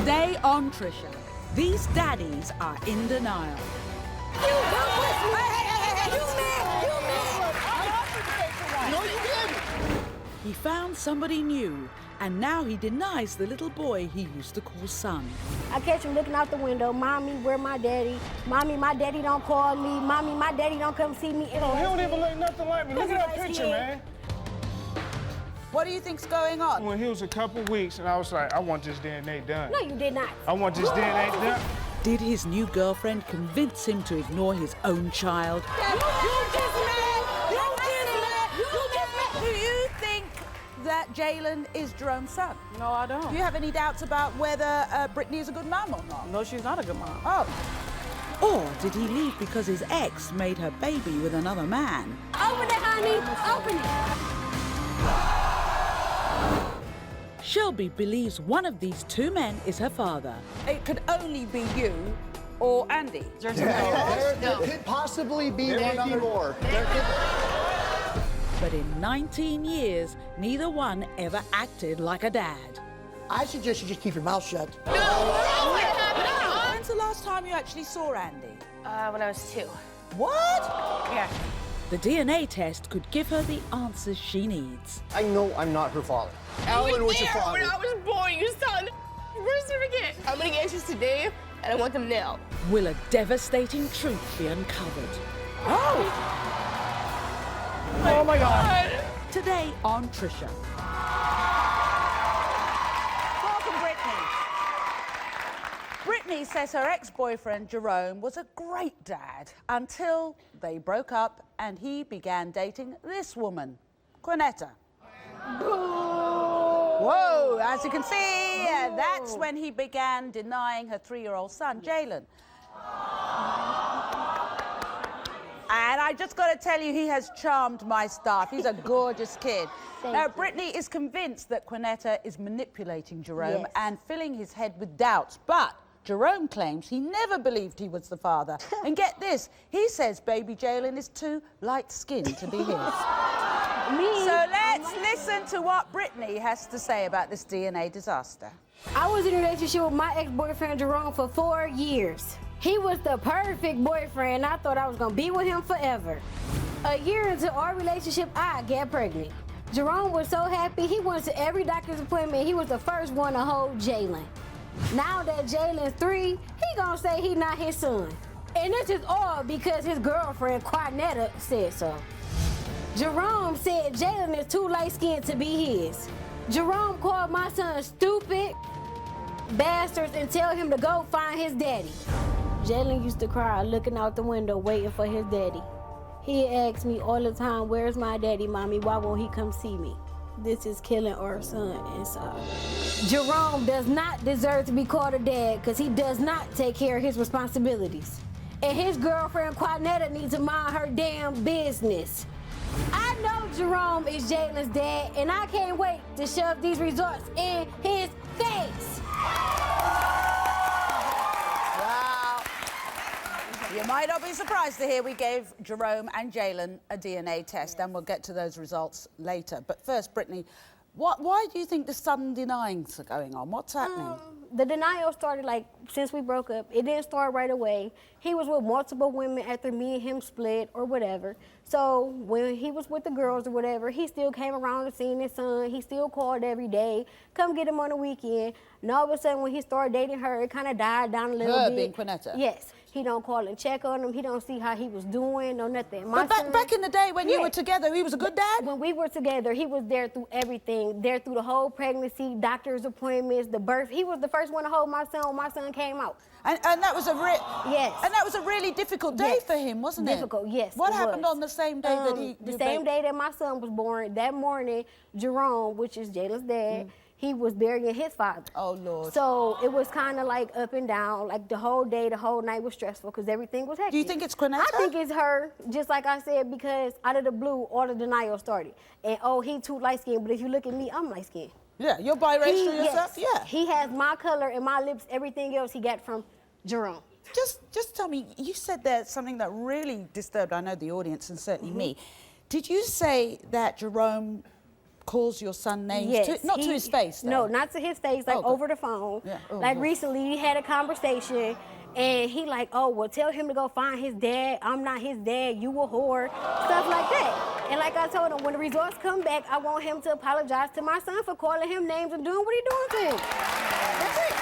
Today on Trisha, these daddies are in denial. You No, you didn't. He found somebody new, and now he denies the little boy he used to call son. I catch him looking out the window. Mommy, where my daddy? Mommy, my daddy don't call me. Mommy, my daddy don't come see me. He don't even look nothing like me. Look at that picture, man. What do you think's going on? When he was a couple weeks, and I was like, I want this DNA done. No, you did not. I want this DNA done. Did his new girlfriend convince him to ignore his own child? Do you think that Jalen is Jerome's son? No, I don't. Do you have any doubts about whether Brittany is a good mom or not? No, she's not a good mom. Oh. Or did he leave because his ex made her baby with another man? Open it, honey. Open it. Shelby believes one of these two men is her father. It could only be you or Andy. There could possibly be one other more. But in 19 years, neither one ever acted like a dad. I suggest you just keep your mouth shut. When's the last time you actually saw Andy? When I was 2. What? Yeah. The DNA test could give her the answers she needs. I know I'm not her father. Alan was your father. When I was born, you saw the birth certificate. I'm gonna get answers today, and I want them now. Will a devastating truth be uncovered? Oh! Oh my God. Today on Trisha. Welcome, Brittany. Brittany says her ex-boyfriend, Jerome, was a great dad until they broke up and he began dating this woman, Quanetta. Whoa, as you can see, that's when he began denying her 3-year-old son, Jalen. And I just got to tell you, he has charmed my staff. He's a gorgeous kid. Now, Brittany is convinced that Quanetta is manipulating Jerome and filling his head with doubts. But Jerome claims he never believed he was the father. And get this, he says baby Jalen is too light-skinned to be his. So let's listen to what Brittany has to say about this DNA disaster. I was in a relationship with my ex-boyfriend Jerome for 4 years. He was the perfect boyfriend. I thought I was gonna be with him forever. A year into our relationship, I got pregnant. Jerome was so happy, he went to every doctor's appointment. He was the first one to hold Jalen. Now that Jalen's 3, he gonna say he not his son. And this is all because his girlfriend, Quanetta, said so. Jerome said Jalen is too light-skinned to be his. Jerome called my son stupid bastards and tell him to go find his daddy. Jalen used to cry looking out the window waiting for his daddy. He asked me all the time, where's my daddy, mommy? Why won't he come see me? This is killing our son inside. Jerome does not deserve to be called a dad because he does not take care of his responsibilities. And his girlfriend, Quanetta, needs to mind her damn business. I know Jerome is Jalen's dad, and I can't wait to shove these results in his face. Wow. You might not be surprised to hear we gave Jerome and Jalen a DNA test, and we'll get to those results later. But first, Brittany, why do you think the sudden denyings are going on? What's happening? The denial started since we broke up. It didn't start right away. He was with multiple women after me and him split or whatever. So when he was with the girls or whatever, he still came around and seen his son. He still called every day, come get him on the weekend. And all of a sudden when he started dating her, it kind of died down a little bit. Her being Quanetta? Yes. He don't call and check on him. He don't see how he was doing or nothing. But back in the day when you were together, he was a good dad? When we were together, he was there through everything. There through the whole pregnancy, doctor's appointments, the birth. He was the first one to hold my son when my son came out. And that was a and that was a really difficult day for him, wasn't it? Difficult, yes. What happened on the same day that he... The same day that my son was born, that morning, Jerome, which is Jalen's dad, he was burying his father. Oh, Lord. So it was kind of like up and down. Like the whole day, the whole night was stressful because everything was hectic. Do you think it's Quanetta? I think it's her, just like I said, because out of the blue, all the denial started. And, oh, he too light-skinned, but if you look at me, I'm light-skinned. Yeah, you're biracial yourself? Yes. Yeah. He has my color and my lips, everything else he got from Jerome. Just tell me, you said there's something that really disturbed, I know, the audience and certainly me. Did you say that Jerome calls your son names? Yes. Not to his face, though. No, not to his face, like over the phone. Yeah. Oh, like God. recently, we had a conversation, and he like, oh, well, tell him to go find his dad. I'm not his dad. You a whore. Stuff like that. And like I told him, when the results come back, I want him to apologize to my son for calling him names and doing what he doing to him. That's it.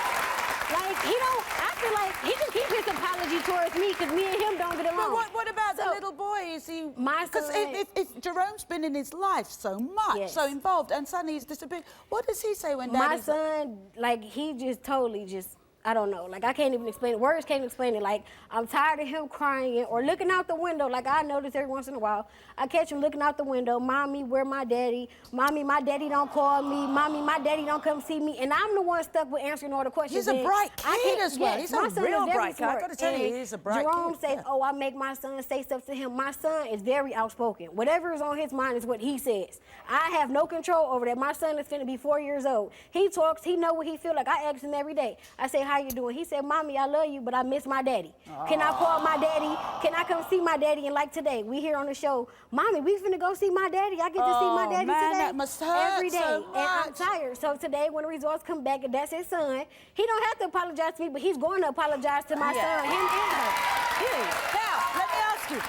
Like, I feel like he can keep his apology towards me because me and him don't get along. But what about the little boy? Is he... My Because son... if Jerome's been in his life so much, so involved, and suddenly he's disappeared, what does he say when Daddy's... My son, like, he just totally just... I don't know. Like, I can't even explain it. Words can't explain it. Like, I'm tired of him crying or looking out the window. Like, I notice every once in a while. I catch him looking out the window. Mommy, where my daddy? Mommy, my daddy don't call me. Mommy, my daddy don't come see me. And I'm the one stuck with answering all the questions. He's a bright kid as well. He's a real bright kid. I got to tell you, he's a bright kid. Jerome says, oh, I make my son say stuff to him. My son is very outspoken. Whatever is on his mind is what he says. I have no control over that. My son is finna be 4 years old. He talks. He know what he feel like. I ask him every day. I say, how you doing? He said, Mommy, I love you, but I miss my daddy. Can I call my daddy? Can I come see my daddy? And like today, we here on the show, Mommy, we finna go see my daddy. I get to see my daddy today. That must hurt every day. So much. And I'm tired. So today, when the results come back, and that's his son, he don't have to apologize to me, but he's going to apologize to my son, him and her. Period. Now, let me ask you.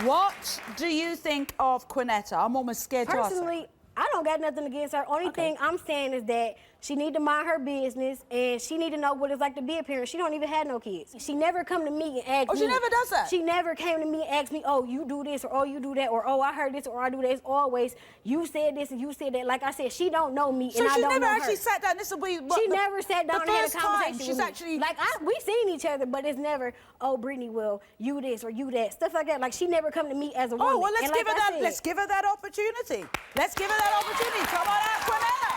What do you think of Quanetta? I'm almost scared to ask her. Personally, I don't got nothing against her. Only thing I'm saying is that she need to mind her business and she need to know what it's like to be a parent. She don't even have no kids. She never come to me and ask me. Oh, she never does that? She never came to me and asked me, oh, you do this, or oh, you do that, or oh, I heard this, or I do that. It's always, you said this and you said that. Like I said, she don't know me and I don't know her. So she never actually sat down. This will be she never sat down and had a conversation she's with me. actually... Like, we seen each other, but it's never, oh, Brittany, well, you this or you that. Stuff like that. Like, she never come to me as a woman. Oh, well, let's give her that. Said, Let's give her that opportunity. Let's give her that opportunity. Come on out, Quanetta.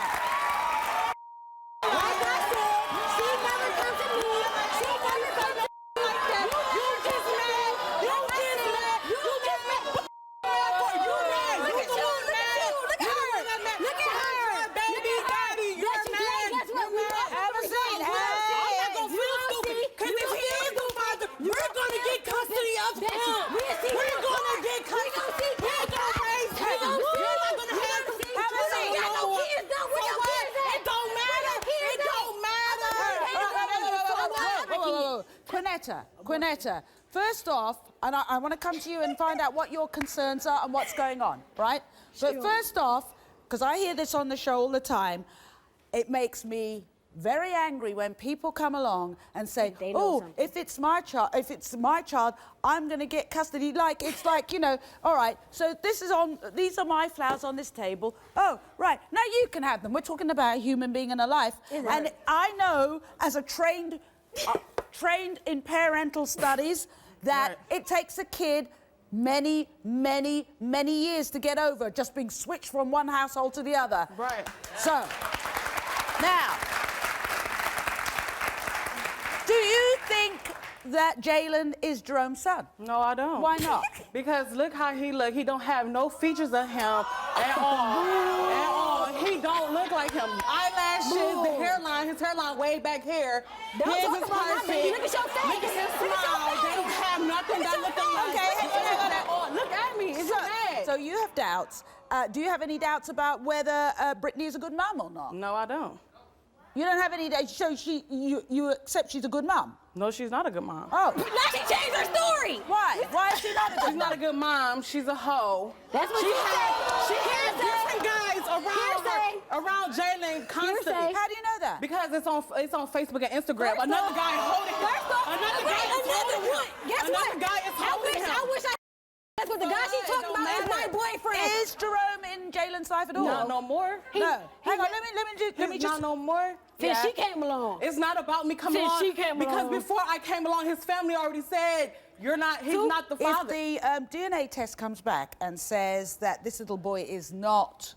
Like I said, she never comes to me. She never comes to me like that. You just mad. You just mad. You just mad. You mad. Look at you. Look at you. Look at her. Look at her. Baby daddy, you're mad. Guess what? We haven't seen. I'm not going to feel stupid. Because if he is the father, we're going to get custody of him. We're going to get custody. We're going to raise him. You're not going to have him. Quanetta, first off, and I want to come to you and find out what your concerns are and what's going on, right? But first off, because I hear this on the show all the time, it makes me very angry when people come along and say, oh, if it's my child, I'm going to get custody. Like, it's like, you know, all right, so these are my flowers on this table. Oh, right, now you can have them. We're talking about a human being and a life. And I know, as a trained in parental studies, that it takes a kid many, many, many years to get over just being switched from one household to the other. Right. So, now, do you think that Jalen is Jerome's son? No, I don't. Why not? Because look how he look. He don't have no features of him at all. At all. He don't look like him. Eyelashes, the hairline, his hairline way back here. Don't talk about my baby. Look at your face. Look at his smile. They don't have nothing that look alike. Okay, look at me. It's bad. So you have doubts. Do you have any doubts about whether Brittany is a good mum or not? No, I don't. You don't have any doubts? So you accept she's a good mum? No, she's not a good mom. Oh. Now she changed her story. Why? Why is she not a good mom? She's not a good mom. She's a hoe. That's what she said. She has different guys around Jalen constantly. How do you know that? Because it's on Facebook and Instagram. Another guy holding him. Another guy is holding him. I wish I. That's what the guy she's talking about is my boyfriend. Is Jerome in Jalen's life at all? Not no more. No. Hang on, let me just. Not no more. Since she came along. It's not about me coming along. Because before I came along, his family already said, he's not the father. If the DNA test comes back and says that this little boy is not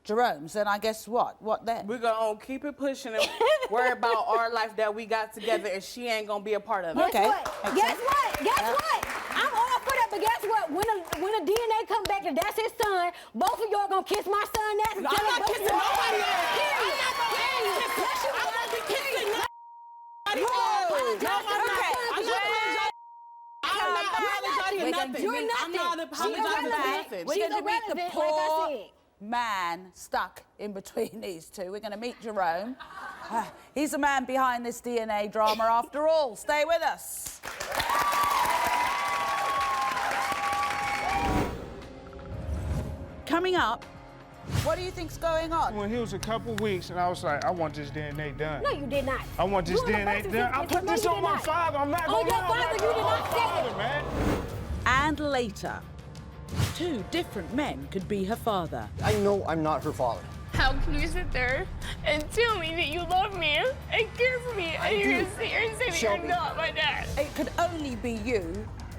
Jerome's, then I guess what? What then? We're going to keep it pushing and worry about our life that we got together, and she ain't going to be a part of it. Okay. Guess what? I'm all for that, but guess what? When the DNA come back and that's his son, both of y'all gonna kiss my son ass. I'm not kissing nobody ass. I'm not be kissing nobody. I'm not apologizing. nothing. You're I'm nothing. not She's apologizing for irrelevant. nothing. We're She's going to meet the irrelevant, like I poor said. man stuck in between these two. We're going to meet Jerome. He's the man behind this DNA drama after all. Stay with us. Coming up, what do you think's going on? When he was a couple weeks, and I was like, I want this DNA done. No, you did not. I want this You on the DNA birth done. I certificate, put no, this you on did my not. father. I'm not On gonna your lie. father, you did not say it. Man. And later, two different men could be her father. I know I'm not her father. How can you sit there and tell me that you love me and care for me, and you're gonna sit here and say that Shelby. you're not my dad? It could only be you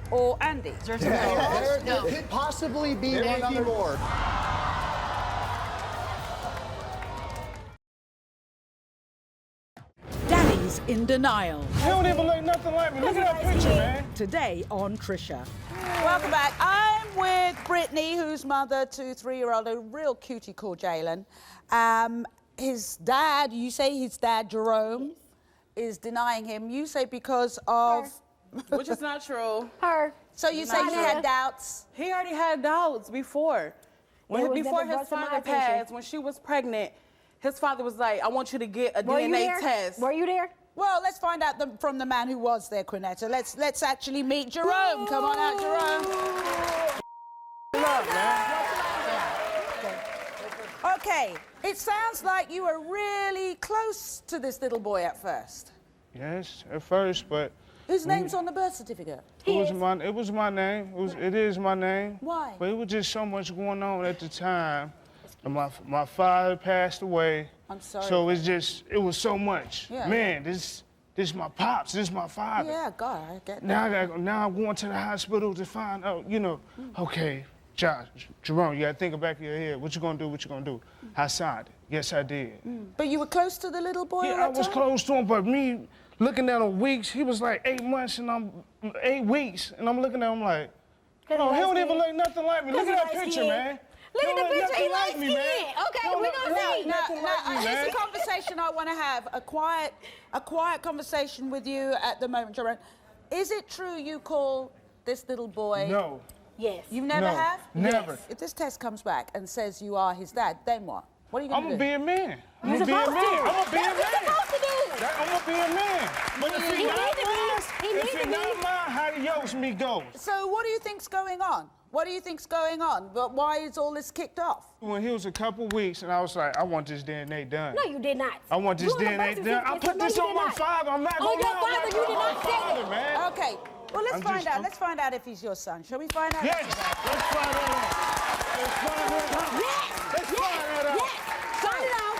or Andy. There could possibly be one other more. Daddy's in denial. He don't even look nothing like me. Look at that picture, man. Today on Trisha. Welcome back. I'm with Brittany, whose mother to 3-year-old, a real cutie called Jalen. His dad, you say his dad, Jerome, is denying him. You say because of... Which is not true. Her. So you say he had doubts? He already had doubts before. It was Before never his brought to my father attention. passed, when she was pregnant, his father was like, I want you to get a Were you DNA there? test. Were you there? Well, let's find out from the man who was there, Quanetta. Let's actually meet Jerome. Come on out, Jerome. Look, man. Okay, it sounds like you were really close to this little boy at first. Yes, at first, but Whose name's on the birth certificate? it was my name. It is my name. Why? But it was just so much going on at the time. And my father passed away. I'm sorry. So it was so much. Yeah. Man, this my pops, this my father. Yeah, God, I get that. Now I'm going to the hospital to find out, okay, Jerome, you gotta think back of your head. What you gonna do? I signed it. Yes, I did. But you were close to the little boy all Yeah, I that was time? close to him, but me looking at him weeks, he was like 8 months and I'm 8 weeks, and I'm looking at him like, oh, he don't even look nothing like me. Look at that picture, man. Look at the picture, he like light me, man. skin. Okay, we're gonna see. Here's a conversation I want to have, a quiet conversation with you at the moment, Jerome. Is it true you call this little boy? No. Yes. You never No, have? never. Yes. If this test comes back and says you are his dad, then what? What are you I'm going gonna to do? be a man. You're supposed to. I'm gonna be a That's what man. you're supposed to do. I'm gonna be a man. But if He he not need to be. mine, He if need he to not be. mine, adios me goes. So what do you think's going on? What do you think's going on? But why is all this kicked off? When he was a couple weeks, and I was like, I want this DNA done. No, you did not. I want this You on the DNA birth done. I certificate, put so this no, on you my did not. father. I'm not On gonna your lie. father, you did not say it. Man. Okay. Well, let's I'm find just- out. I'm- Let's find out if he's your son. Shall we find out? Yes, let's find that out. Let's find that out. Let's find that out. Find it out.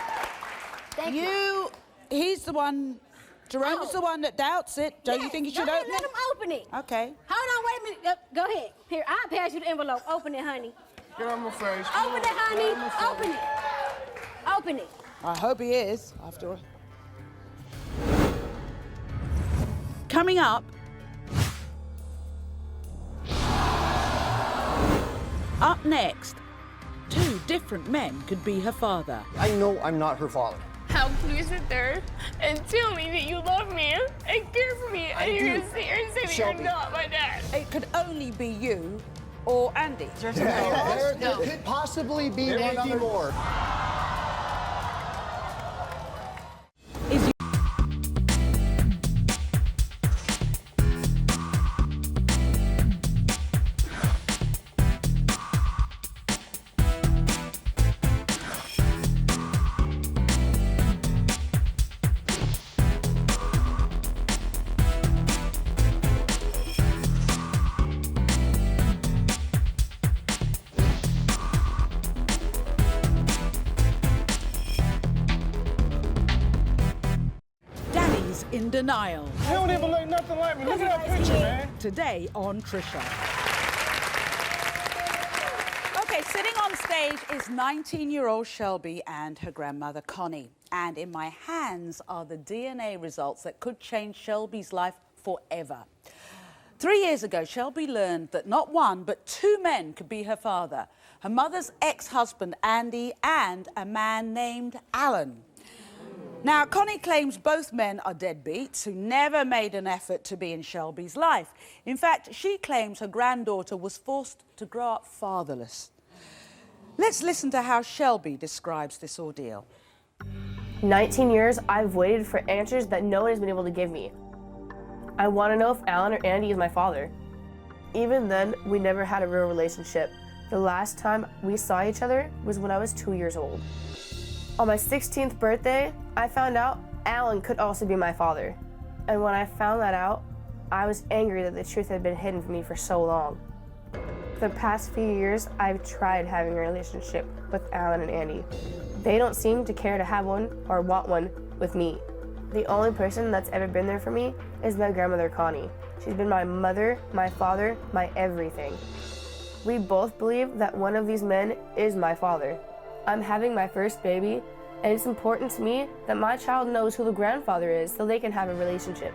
Thank you. He's the one, Jerome is the one that doubts it. Don't you think he should Go ahead, open let it? him open it. Okay. Hold on, wait a minute. Go ahead. Here, I'll pass you the envelope. Open it, honey. Get on my face. Open it, honey. Open it. Open it. I hope he is, after all. Coming up. Up next, two different men could be her father. I know I'm not her father. How can you sit there and tell me that you love me and care for me, and you're gonna sit here and say that Shelby. you're not my dad? It could only be you or Andy. There could possibly be one other more. Is you Daddy's in denial. He don't even look nothing like me. Look at that picture, man. Today on Trisha. Okay, sitting on stage is 19-year-old Shelby and her grandmother Connie. And in my hands are the DNA results that could change Shelby's life forever. 3 years ago, Shelby learned that not one, but two men could be her father. Her mother's ex-husband, Andy, and a man named Alan. Now, Connie claims both men are deadbeats who never made an effort to be in Shelby's life. In fact, she claims her granddaughter was forced to grow up fatherless. Let's listen to how Shelby describes this ordeal. 19 years, I've waited for answers that no one has been able to give me. I want to know if Alan or Andy is my father. Even then, we never had a real relationship. The last time we saw each other was when I was 2 years old. On my 16th birthday, I found out Alan could also be my father. And when I found that out, I was angry that the truth had been hidden from me for so long. For the past few years, I've tried having a relationship with Alan and Andy. They don't seem to care to have one or want one with me. The only person that's ever been there for me is my grandmother, Connie. She's been my mother, my father, my everything. We both believe that one of these men is my father. I'm having my first baby, and it's important to me that my child knows who the grandfather is so they can have a relationship.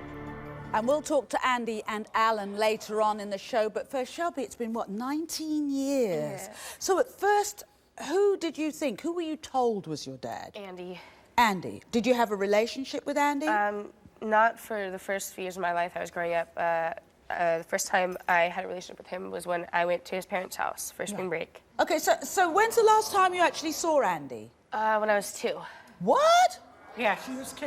And we'll talk to Andy and Alan later on in the show, but first, Shelby, it's been, what, 19 years? Yeah. So at first, who did you think, who were you told was your dad? Andy. Andy. Did you have a relationship with Andy? Not for the first few years of my life I was growing up. The first time I had a relationship with him was when I went to his parents' house for spring break. Okay, so when's the last time you actually saw Andy? When I was 2. What? Yeah, she was 2.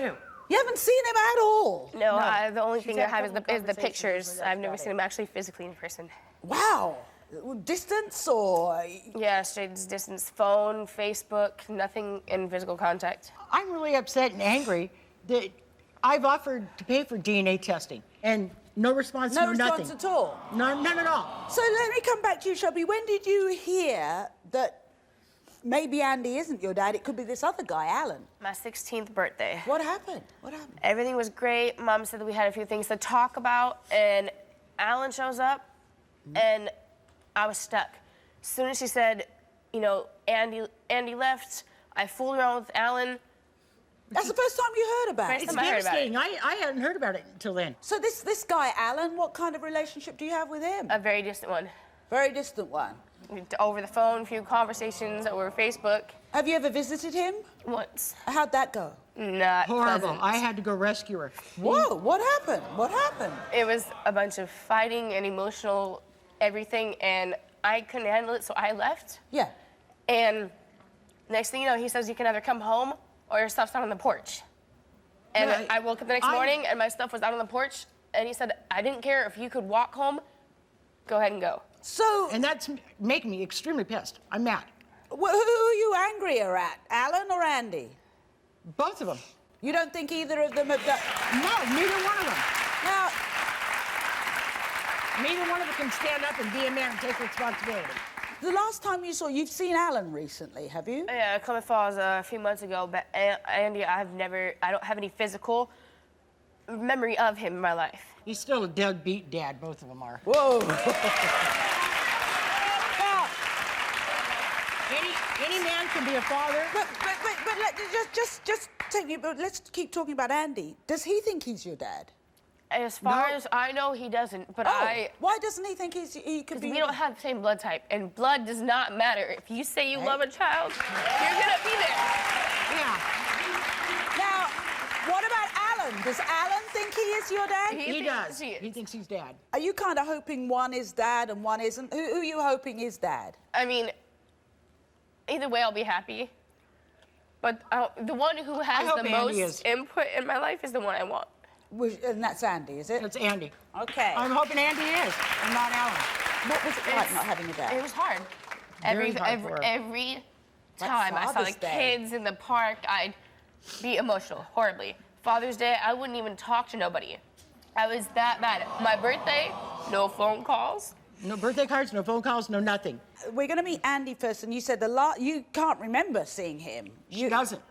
You haven't seen him at all? No, the only thing I have is the pictures. I've never seen him actually physically in person. Wow. Distance or? Yeah, straight distance, phone, Facebook, nothing in physical contact. I'm really upset and angry that I've offered to pay for DNA testing and no response, No nothing. response at all? None at all. So let me come back to you, Shelby. When did you hear that maybe Andy isn't your dad? It could be this other guy, Alan. My 16th birthday. What happened? What happened? Everything was great. Mom said that we had a few things to talk about, and Alan shows up, and I was stuck. As soon as she said, you know, Andy left, I fooled around with Alan. That's the first time you heard about it? It's devastating. I hadn't heard about it until then. So this guy, Alan, what kind of relationship do you have with him? A very distant one. Very distant one. Over the phone, a few conversations over Facebook. Have you ever visited him? Once. How'd that go? Not Horrible. pleasant. I had to go rescue her. Whoa, what happened? What happened? It was a bunch of fighting and emotional everything, and I couldn't handle it, so I left. Yeah. And next thing you know, he says you can either come home or your stuff's out on the porch. And Yeah, I woke up the next morning and my stuff was out on the porch, and he said, I didn't care if you could walk home, go ahead and go. So, And that's making me extremely pissed. I'm mad. who are you angrier at, Alan or Andy? Both of them. You don't think either of them have done... No, neither one of them. Now, Neither one of them can stand up and be a man and take responsibility. the last time you've seen Alan recently, have you? Yeah, Clement Falls a few months ago, but Andy, I don't have any physical memory of him in my life. He's still a deadbeat dad, both of them are. Whoa. Any man can be a father. But just take me. But let's keep talking about Andy. Does he think he's your dad? As far as I know, he doesn't, but Why doesn't he think he could be? we don't have the same blood type, and blood does not matter. If you say you love a child, you're gonna be there. Yeah. Now, what about Alan? Does Alan think he is your dad? He does. He is. He thinks he's dad. Are you kind of hoping one is dad and one isn't? Who are you hoping is dad? I mean, either way, I'll be happy. But the one who has hope the Andy most is. input in my life is the one I want. And that's Andy, is it? That's Andy. Okay. I'm hoping Andy is, and not Alan. What was it like not having a dad? It was hard. Very hard for her. Every time I saw the Father's Day. kids in the park, I'd be emotional, horribly. Father's Day, I wouldn't even talk to nobody. I was that mad. My birthday, no phone calls. No birthday cards, no phone calls, no nothing. We're going to meet Andy first, and you said you can't remember seeing him. She doesn't.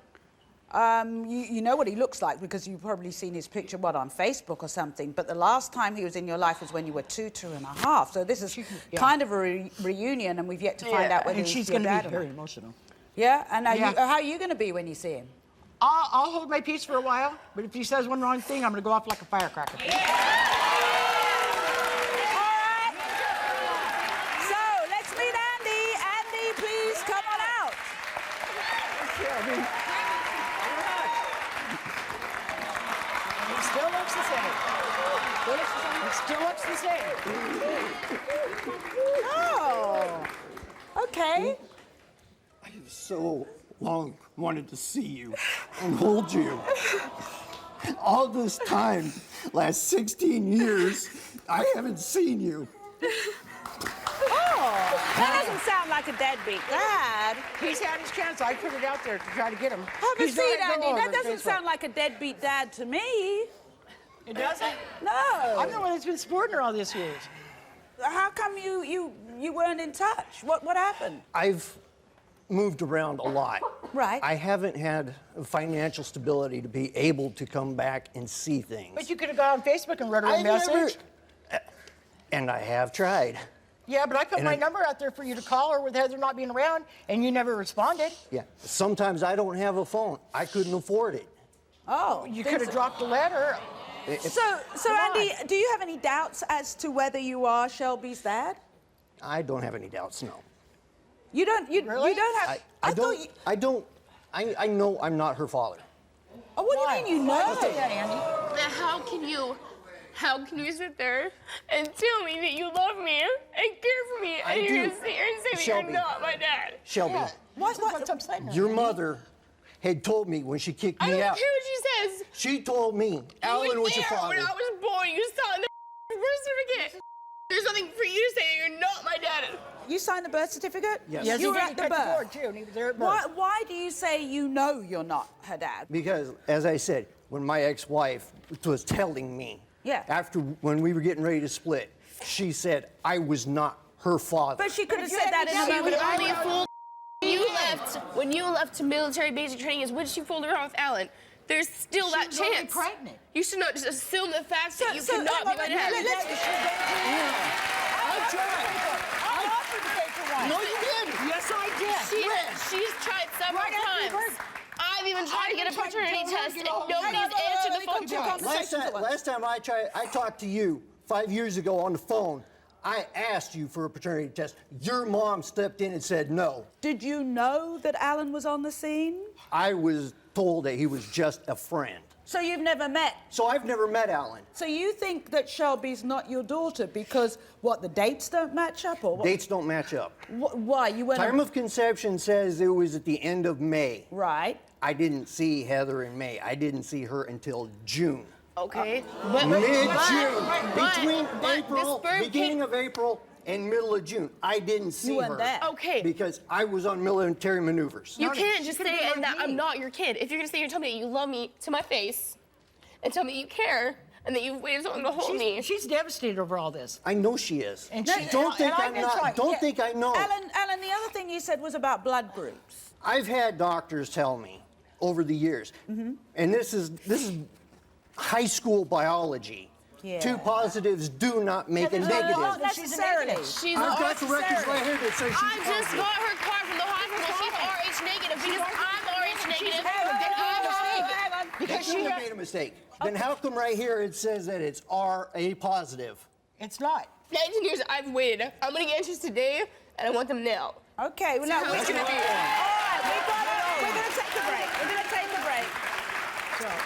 You know what he looks like because you've probably seen his picture, on Facebook or something. But the last time he was in your life was when you were 2 and a half. So this is kind of a reunion, and we've yet to find out whether And he's she's your going to dad be or very not. emotional. Yeah? And Yeah. how are you going to be when you see him? I'll hold my peace for a while, but if he says one wrong thing, I'm going to go off like a firecracker. All right. So let's meet Andy. Andy, please come on out. looks the same. It still looks the same. Oh, okay. I have so long wanted to see you and hold you. And all this time, last 16 years, I haven't seen you. Oh, that doesn't sound like a deadbeat dad. He's had his chance. I put it out there to try to get him. Have a He's seat, not Andy. going That over doesn't Facebook. sound like a deadbeat dad to me. It doesn't? No. I'm the one that's been supporting her all these years. How come you weren't in touch? What happened? I've moved around a lot. Right. I haven't had financial stability to be able to come back and see things. But you could have gone on Facebook and wrote her a message. And I have tried. Yeah, but I put my number out there for you to call her with Heather not being around, and you never responded. Yeah. Sometimes I don't have a phone. I couldn't afford it. Oh, You could have dropped a letter. So Andy, do you have any doubts as to whether you are Shelby's dad? I don't have any doubts, no. You don't. Really? You don't have. I know I'm not her father. Oh, what do you mean you know? Why do you say that, Andy? How can you sit there and tell me that you love me and care for me, and you're gonna sit here and say that Shelby. you're not my dad? Shelby, What's upsetting her? your mother had told me when she kicked I me don't out. care what she says. She told me Alan was your There, father. when I was born, you saw the birth certificate. There's nothing for you to say that you're not my dad. You signed the birth certificate? Yes. Yes, You he were did. at He the cut the birth. cord, too, and he was there at birth. Why do you say you know you're not her dad? Because, as I said, when my ex-wife was telling me, Yeah. after when we were getting ready to split, she said I was not her father. But she could have if you said had that in any a doubt, She moment. was only a fool. When you left to military basic training is when she fooled around with Alan. There's still She that was only chance. pregnant. You should not just assume the fact that you so cannot be my dad. I offered to pay for one. No, you didn't. Yes, I did. She's tried several Right after times. birth. I've even tried to get a tried to paternity tell her test, to and get all- nobody's answered the phone call. Last time I talked to you 5 years ago on the phone, I asked you for a paternity test. Your mom stepped in and said no. Did you know that Alan was on the scene? I was told that he was just a friend. So you've never met. So I've never met Alan. So you think that Shelby's not your daughter because what, the dates don't match up, or what? Dates don't match up. Why you went? Time of conception says it was at the end of May. Right. I didn't see Heather in May. I didn't see her until June. Okay. Mid-June. but Between this April, bird beginning of April and middle of June. I didn't see weren't her. there. Okay. Because I was on military maneuvers. You can't just could've say been on that me. I'm not your kid. If you're gonna say you're telling me that you love me to my face, and tell me you care, and that you've waited so long to hold me. She's devastated over all this. I know she is. And Don't think and I've I'm been not. trying- Don't yeah. think I know. Alan, the other thing you said was about blood groups. I've had doctors tell me over the years, and this is high school biology. Yeah. 2 positives do not make a there's negative. Not She's a necessarily. negative. She's I've got the records necessarily. right here that say she's I just positive. got her card from the hospital. She's RH negative because I'm RH negative. Hang on. Because she made a mistake. Then how come right here it says that it's RA positive? It's not. 19 years I've waited. I'm gonna get answers today, and I want them now. Okay, well, now how we're it's gonna gonna be. we're gonna take a break. We're gonna take a break.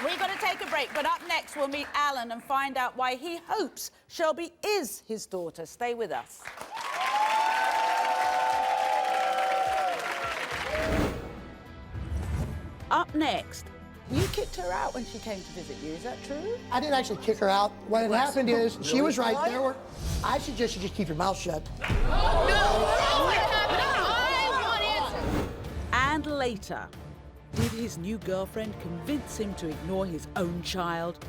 We're gonna take a break, but up next we'll meet Alan and find out why he hopes Shelby is his daughter. Stay with us. Up next, you kicked her out when she came to visit you. Is that true? I didn't actually kick her out. What had happened is she was right there. I suggest you just keep your mouth shut. And later, did his new girlfriend convince him to ignore his own child?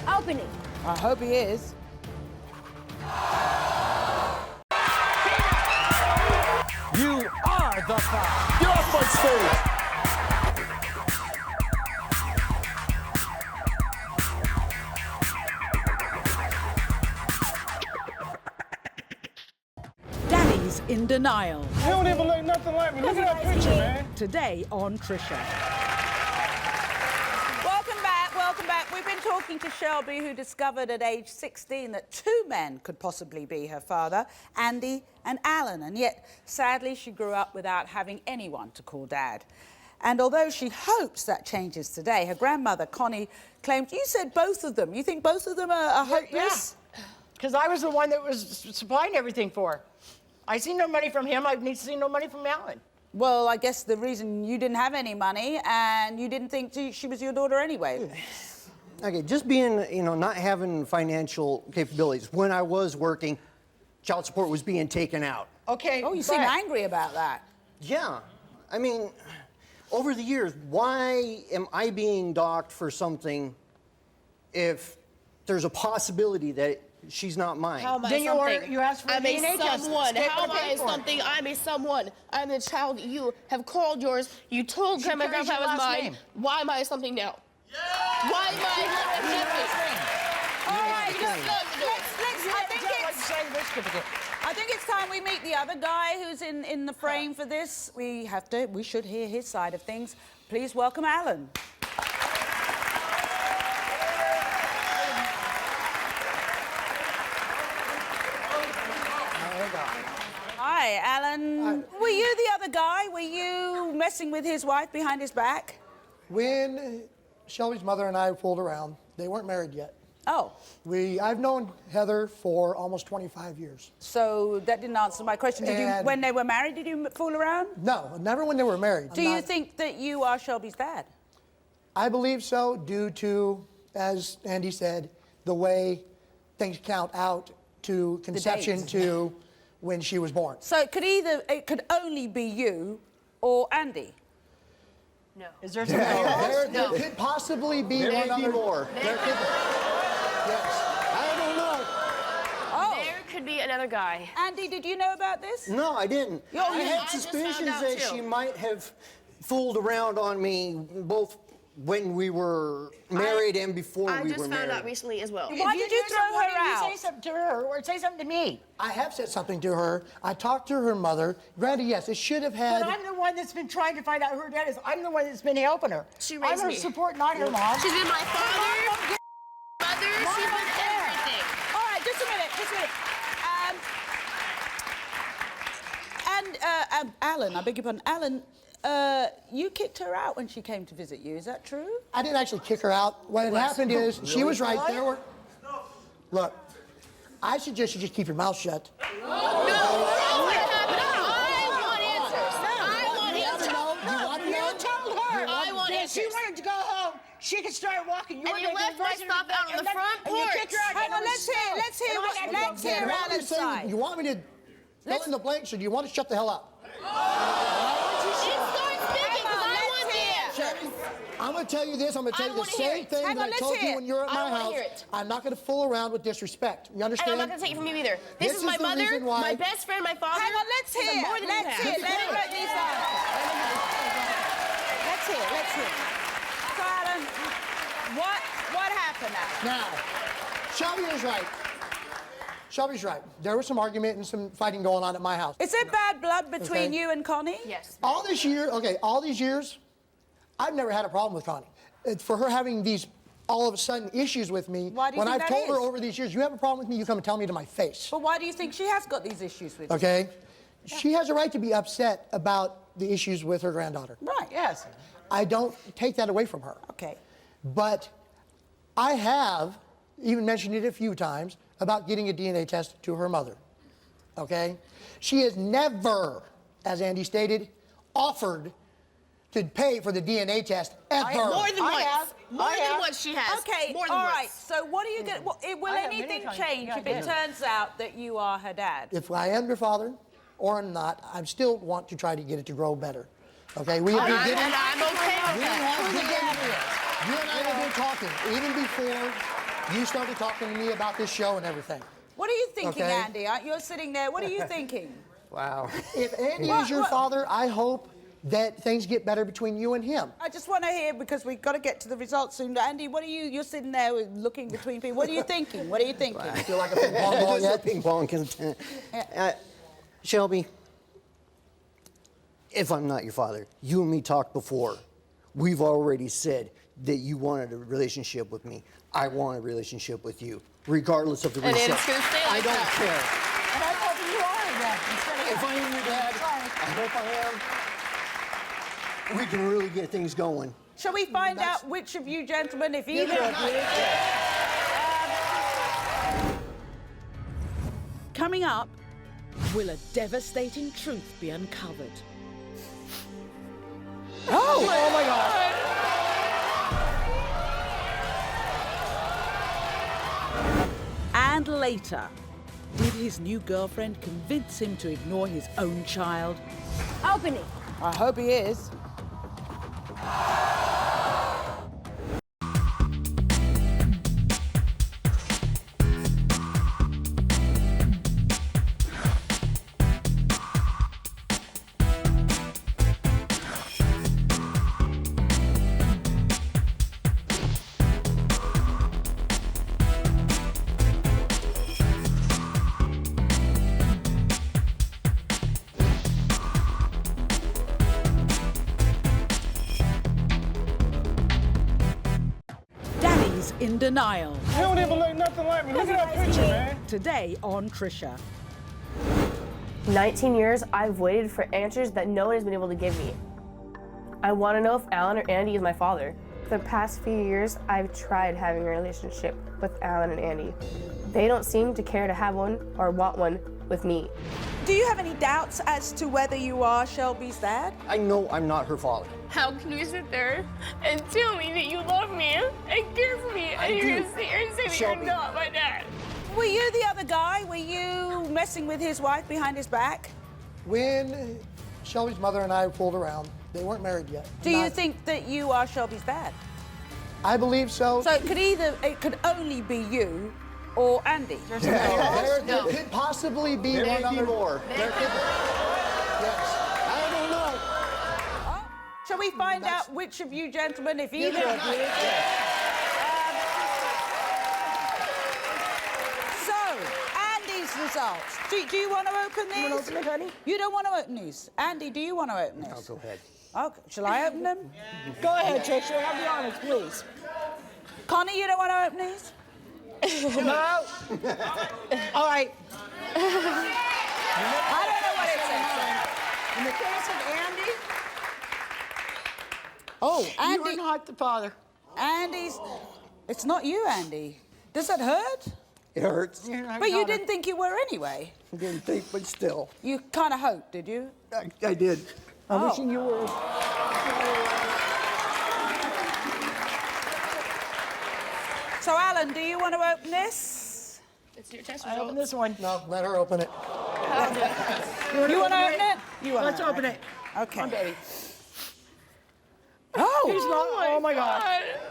Open it. I hope he is. You are the father. Get off my stage. Daddy's in denial. He don't even look nothing like me. Look at that picture, man. Today on Trisha. Welcome back. We've been talking to Shelby, who discovered at age 16 that 2 men could possibly be her father, Andy and Alan. And yet, sadly, she grew up without having anyone to call dad. And although she hopes that changes today, her grandmother, Connie, claimed, you said both of them. You think both of them are hopeless? Yeah, because I was the one that was supplying everything for her. I see no money from him. I need to see no money from Alan. Well, I guess the reason you didn't have any money and you didn't think she was your daughter anyway. Okay, just being, you know, not having financial capabilities. When I was working, child support was being taken out. Okay. Oh, you seem angry about that. Yeah. I mean, over the years, why am I being docked for something if there's a possibility that she's not mine? How am I Then something? you asked for I'm DNA a test. someone. State How am what I I paid for. something? I'm a someone. I'm the child that you have called yours. You told She Grandma and carries Grandpa your was last mine. name. Why am I something now? Why am I All right, look, certificate. I think it's time we meet the other guy who's in the frame for this. We should hear his side of things. Please welcome Alan. Hi, Alan. Were you the other guy? Were you messing with his wife behind his back? When Shelby's mother and I fooled around, they weren't married yet. Oh. I've known Heather for almost 25 years. So that didn't answer my question. When they were married, did you fool around? No, never when they were married. Do you think that you are Shelby's dad? I believe so, due to, as Andy said, the way things count out to conception to when she was born. So it could only be you or Andy. No. Is there somebody else? There could possibly be There one may be other. more. Yes. I don't know. Oh. There could be another guy. Andy, did you know about this? No, I didn't. Yo, I had I just suspicions found out that too. she might have fooled around on me both when we were married and before I we just were found married. out recently as well. Why did you throw her out? You say something to her or say something to me. I have said something to her. I talked to her mother. Granted, yes, it should have had. But I'm the one that's been trying to find out who her dad is. I'm the one that's been helping her. She raised I'm her me. support, not her mom. She's been my father, mother, she's been everything. All right, just a minute. Alan, I beg your pardon. Alan, you kicked her out when she came to visit you. Is that true? I didn't actually kick her out. What had happened is she was right there. Look, I suggest you just keep your mouth shut. I want answers. You told her I want that she answers. wanted to go home. She could start walking. And you left my stuff out on the front And you porch. kicked her out. Hang on, let's hear Alan's side. You want me to fill in the blanks, or do you want to shut the hell up? I'm going to tell you this. I'm going to tell you the same thing that I told you when you were at my house. I'm not going to fool around with disrespect. You understand? And I'm not going to take it from you either. This is my the mother, reason why- my best friend, my father. Hang on, let's hear. More than you have. Let him break these down. Let's hear. So, Alan, what happened now? Now, Shelby is right. Shelby's right. There was some argument and some fighting going on at my house. Is there bad blood between Okay. you and Connie? Yes. All these years, I've never had a problem with Connie. For her having these all of a sudden issues with me, Why do you when think I've that told her is? over these years, you have a problem with me, you come and tell me to my face. But why do you think she has got these issues with you? Okay? She has a right to be upset about the issues with her granddaughter. Right. Yes. I don't take that away from her. Okay. But I have even mentioned it a few times about getting a DNA test to her mother. Okay? She has never, as Andy stated, offered to pay for the DNA test ever. More than I once. have. More I than have. once she has. Okay, More than all once. right. So what do you get? Will I have many anything times. change Yeah, if I it did. turns out that you are her dad? If I am your father or I'm not, I still want to try to get it to grow better. Okay? We have been getting... And I'm okay with We that. have been, you and I have been talking, even before you started talking to me about this show and everything. What are you thinking, Okay. Andy? You're sitting there. What are you thinking? Wow. If Andy is your father, I hope that things get better between you and him. I just want to hear, because we've got to get to the results soon. Andy, what are you? You're sitting there looking between people. What are you thinking? What are you thinking? I feel like a ping pong ball Just a yet. ping pong content. Shelby, if I'm not your father, you and me talked before. We've already said that you wanted a relationship with me. I want a relationship with you, regardless of the And result. it's gonna stay I like don't that. care. And I told her you are her dad instead of If I am your dad, I hope I am. we can really get things going. Shall we find out which of you gentlemen, if either of you... Coming up, will a devastating truth be uncovered? Oh my God. And later, did his new girlfriend convince him to ignore his own child? Open it. I hope he is. In denial. He don't even look nothing like me. Look at that picture, man. Today on Trisha. 19 years, I've waited for answers that no one has been able to give me. I want to know if Alan or Andy is my father. For the past few years, I've tried having a relationship with Alan and Andy. They don't seem to care to have one or want one with me. Do you have any doubts as to whether you are Shelby's dad? I know I'm not her father. How can you sit there and tell me that you love me and care for me, and you're gonna sit here and say that Shelby. you're not my dad? Were you the other guy? Were you messing with his wife behind his back? When Shelby's mother and I fooled around, they weren't married yet. Do you think that you are Shelby's dad? I believe so. So it could only be you or Andy. There could possibly be There one may be other. more. There could be. Yes. I don't know. Shall we find out which of you gentlemen, if either of you... So, Andy's results. Do you want to open these? You want to open it, honey? You don't want to open these. Andy, do you want to open this? No, go ahead. Okay, shall I open them? Go ahead, Trisha. I'll be honest, please. Connie, you don't want to open these? No. All right. I don't know what it says. In the case of Andy, Oh, you Andy. are not the father. Andy's... It's not you, Andy. Does that hurt? It hurts. You're not But you daughter. didn't think you were anyway. I didn't think, but still. You kind of hoped, did you? I did. I'm wishing you were. So, Alan, do you want to open this? It's your test I open results. this one. No, let her open it. You want to open it? You want Let's open it. Okay. I'm ready. Oh! He's not. Oh my God.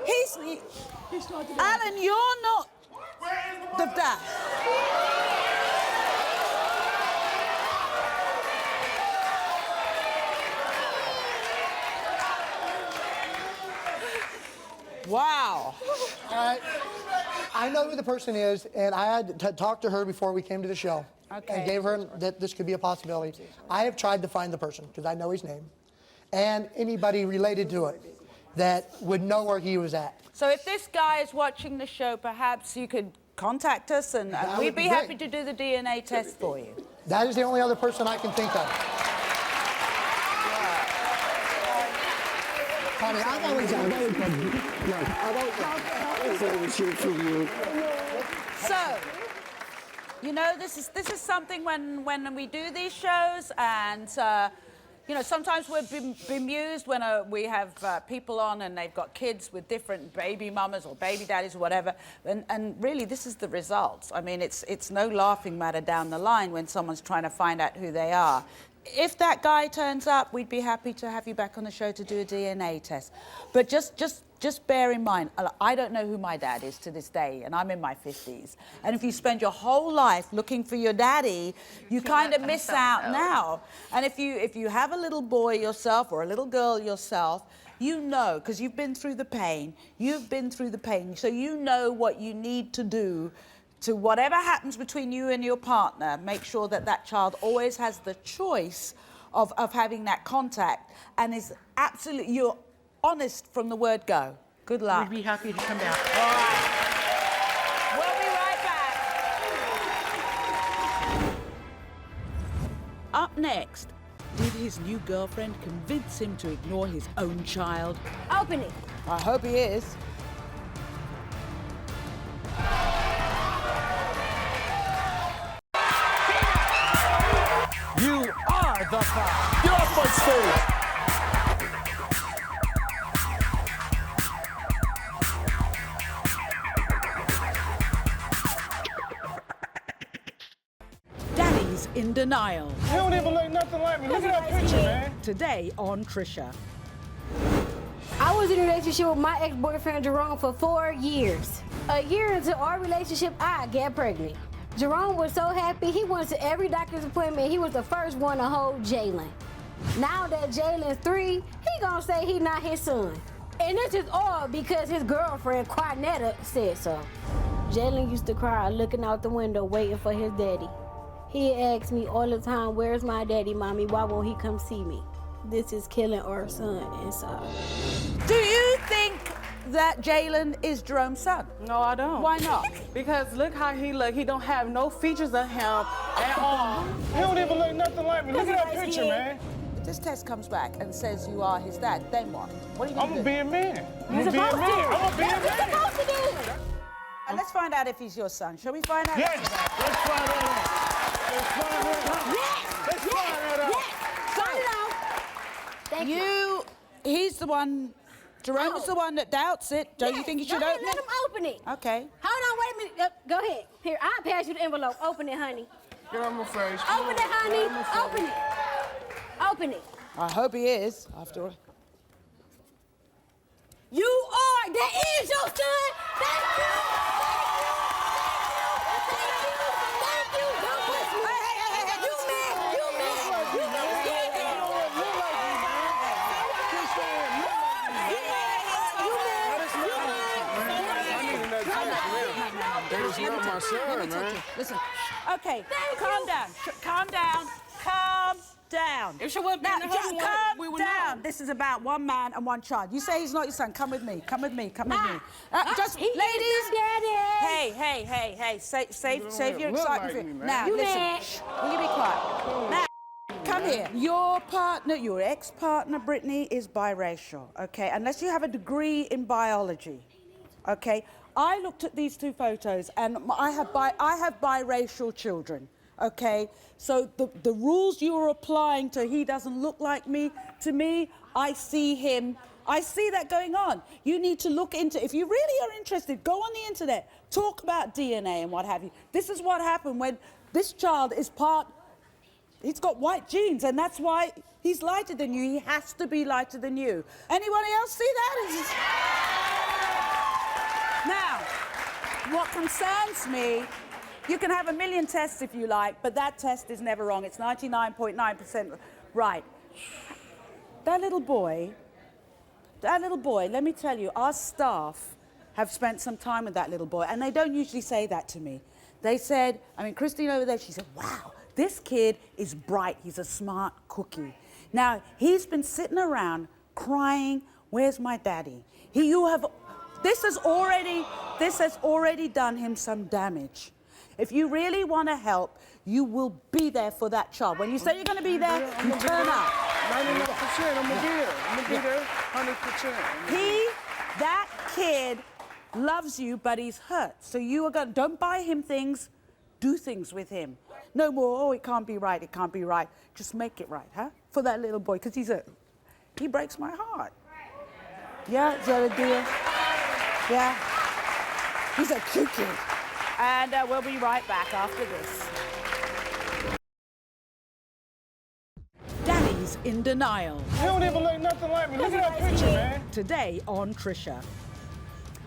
He's not the dad. Alan, you're not the dad. Wow. All right. I know who the person is, and I had to talk to her before we came to the show. Okay. And gave her that this could be a possibility. I have tried to find the person, because I know his name, and anybody related to it that would know where he was at. So if this guy is watching the show, perhaps you could contact us and That we'd would be be happy great. to do the DNA test for you. That is the only other person I can think of. Honey, I've always So, you know, this is something when we do these shows, and you know, sometimes we're bemused when we have people on and they've got kids with different baby mamas or baby daddies or whatever, and really this is the results. I mean, it's no laughing matter down the line when someone's trying to find out who they are. If that guy turns up, we'd be happy to have you back on the show to do a DNA test. But just bear in mind, I don't know who my dad is to this day, and I'm in my 50s. And if you spend your whole life looking for your daddy, you kind of miss out now. And if you have a little boy yourself or a little girl yourself, you know, because you've been through the pain, so you know what you need to do to whatever happens between you and your partner, make sure that that child always has the choice of having that contact and is absolutely, you're honest from the word go. Good luck. We'd be happy to come back. All right. We'll be right back. Up next, Did his new girlfriend convince him to ignore his own child? Open it. I hope he is. You are the five. Get off my stage. Daddy's in denial. He don't even look nothing like me. Look at that picture, man. Today on Trisha. I was in a relationship with my ex-boyfriend Jerome for 4 years. A year into our relationship, I got pregnant. Jerome was so happy, he went to every doctor's appointment. He was the first one to hold Jalen. Now that Jalen's 3, he gonna say he not his son. And this is all because his girlfriend, Quanetta, said so. Jalen used to cry looking out the window waiting for his daddy. He asked me all the time, where's my daddy, mommy? Why won't he come see me? This is killing our son inside. Do you think that Jalen is Jerome's son? No, I don't. Why not? Because look how he look. He don't have no features of him at all. He don't even look nothing like me. Look at that picture, man. If this test comes back and says you are his dad, then what? What are you I'm going to gonna do? be a man. You're supposed to. I'm gonna be a That's what man. you're supposed to do. And let's find out if he's your son. Shall we find out? Yes. Let's find that out. Let's find that out. Let's find that out. Sign it out. Thank you. He's the one, Jerome is the one that doubts it. Don't you think you should Go ahead, open let it? him open it. Okay. Hold on, wait a minute. Go ahead. Here, I'll pass you the envelope. Open it, honey. Get on my face. Open it, honey. Open it. Open it. I hope he is, after all. You are. That is your son. Thank you. Thank you. Don't push me. You man. You man. You man. That is not my son, man. Listen. Okay, calm down. Calm down. Calm down. If she would Now, be in the home, calm we would down. know. This is about one man and one child. You say he's not your son. Come with me. Come with me. Come with me. Just, He is ladies. my daddy. Hey. Save your look excitement. like me, man. Now, You listen. mad. Shh. Will you be quiet? Now, come here. Your partner, your ex-partner, Brittany, is biracial, okay? Unless you have a degree in biology, okay? I looked at these two photos, and I have biracial children, okay? So the rules you are applying to he doesn't look like me, to me, I see him. I see that going on. You need to look into, if you really are interested, go on the internet, talk about DNA and what have you. This is what happened when this child is he's got white genes, and that's why he's lighter than you. He has to be lighter than you. Anybody else see that? Now, what concerns me, you can have a million tests if you like, but that test is never wrong. It's 99.9% right. That little boy, let me tell you, our staff have spent some time with that little boy, and they don't usually say that to me. They said, Christine over there, she said, wow, this kid is bright. He's a smart cookie. Now, he's been sitting around crying, where's my daddy? This has already done him some damage. If you really want to help, you will be there for that child. When you say you're going to be there, you turn up. 99%, I'm gonna be there. I'm gonna be there 100%. That kid loves you, but he's hurt. So don't buy him things, do things with him. No more, it can't be right, it can't be right. Just make it right, huh? For that little boy, because he breaks my heart. Yeah, is that a deal? Yeah. He's a cute kid. And we'll be right back after this. Daddy's in denial. He don't even look nothing like me. Look at that picture, man. Today on Trisha.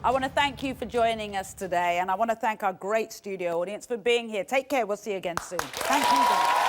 I want to thank you for joining us today, and I want to thank our great studio audience for being here. Take care. We'll see you again soon. Thank you, guys.